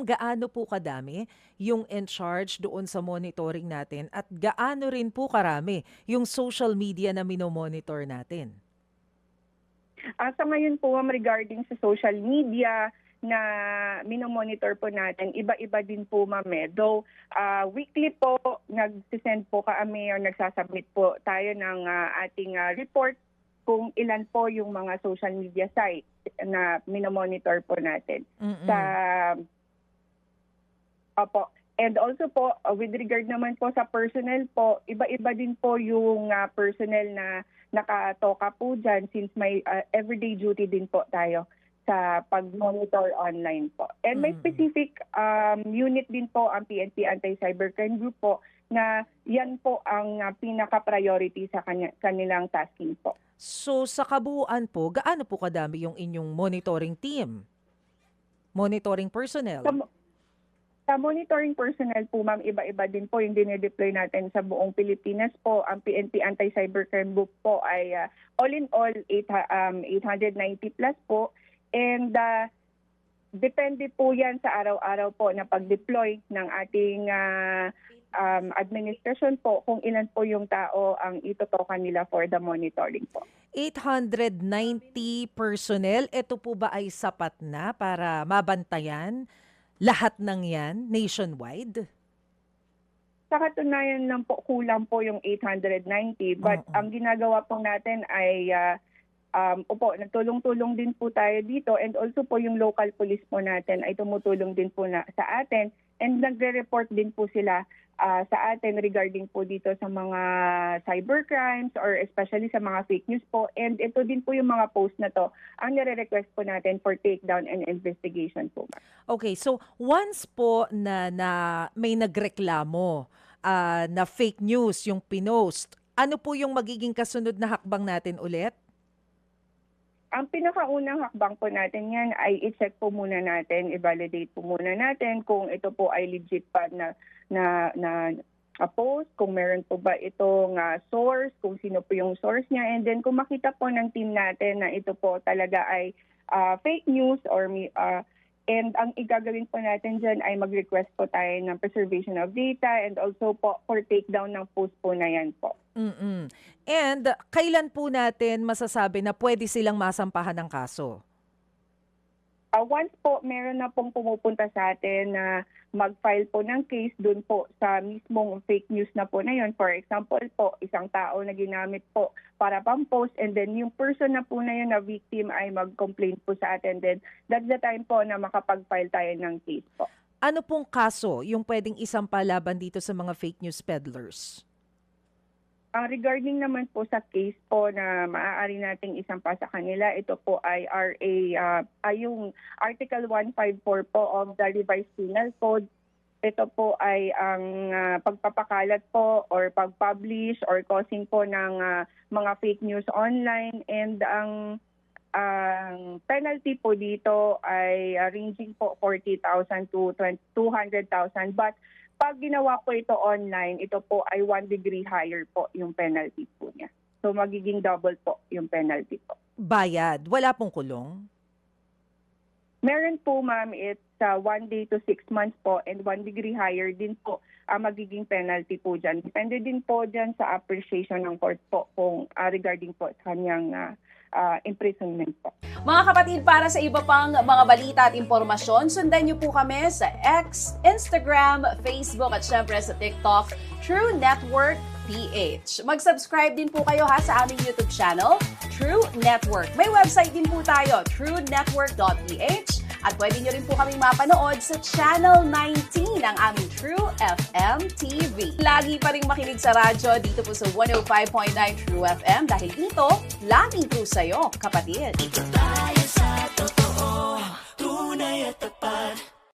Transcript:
gaano po kadami yung in charge doon sa monitoring natin at gaano rin po karami yung social media na minomonitor natin? Sa ngayon po, ma'am, regarding sa social media na minomonitor po natin, iba-iba din po, ma'am. Though weekly po, nagsisend po kami or nagsasubmit po tayo ng ating report kung ilan po yung mga social media sites na minomonitor po natin. Sa Opo. And also po, with regard naman po sa personnel po, iba-iba din po yung personnel na nakatoka po dyan since may everyday duty din po tayo sa pag-monitor online po. And may specific unit din po ang PNP Anti-Cybercrime Group po na yan po ang pinaka-priority sa kanilang tasking po. So sa kabuuan po, gaano po kadami yung inyong monitoring team? Monitoring personnel? Sa monitoring personnel po, ma'am, iba-iba din po yung dinedeploy natin sa buong Pilipinas po. Ang PNP Anti-Cybercrime Group po ay all in all 890 plus po. And depende po yan sa araw-araw po na pag-deploy ng ating administration po kung ilan po yung tao ang itutokan nila for the monitoring po. 890 personnel, ito po ba ay sapat na para mabantayan lahat ng yan nationwide? Sa katunayan lang po, kulang po yung 890. But ang ginagawa po natin ay, nagtulong-tulong din po tayo dito. And also po yung local police po natin ay tumutulong din po sa atin. And nagre-report din po sila sa atin regarding po dito sa mga cybercrimes or especially sa mga fake news po. And ito din po yung mga post na to ang nire-request po natin for takedown and investigation po. Okay, so once po na may nagreklamo na fake news yung pinost, ano po yung magiging kasunod na hakbang natin ulit? Ang pinakaunang hakbang po natin yan ay i-check po muna natin, i-validate po muna natin kung ito po ay legit pa na post, kung meron po ba itong source, kung sino po yung source niya. And then kung makita po ng team natin na ito po talaga ay fake news and ang igagawin po natin dyan ay mag-request po tayo ng preservation of data and also po for takedown ng post po na yan po. And kailan po natin masasabi na pwede silang masampahan ng kaso? Once po meron na pong pumupunta sa atin na mag-file po ng case dun po sa mismong fake news na po na yun. For example po, isang tao na ginamit po para pang-post and then yung person na po na yun na victim ay mag-complain po sa atin. Then that's the time po na makapag-file tayo ng case po. Ano pong kaso yung pwedeng isampa laban dito sa mga fake news peddlers? Regarding naman po sa case po na maaari nating isampa sa kanila, ito po ay yung Article 154 po of the Revised Penal Code. Ito po ay ang pagpapakalat po or pag-publish or causing po ng mga fake news online. And ang penalty po dito ay ranging po 40,000 to 200,000. But pag ginawa po ito online, ito po ay 1 degree higher po yung penalty po niya. So magiging double po yung penalty po. Bayad, wala pong kulong? Meron po, ma'am, it's 1 day to 6 months po and 1 degree higher din po ang magiging penalty po dyan. Depende din po dyan sa appreciation ng court po kung regarding po sa kanyang imprisonment po. Mga kapatid, para sa iba pang mga balita at impormasyon, sundan niyo po kami sa X, Instagram, Facebook at syempre sa TikTok, True Network PH. Mag-subscribe din po kayo sa aming YouTube channel, True Network. May website din po tayo, truenetwork.ph at pwede niyo rin po kaming mapanood sa Channel 19 ng aming True FM TV. Lagi pa rin makinig sa radyo dito po sa 105.9 True FM dahil dito, laging true sa'yo, kapatid. Ito tayo sa totoo, tunay at tapat.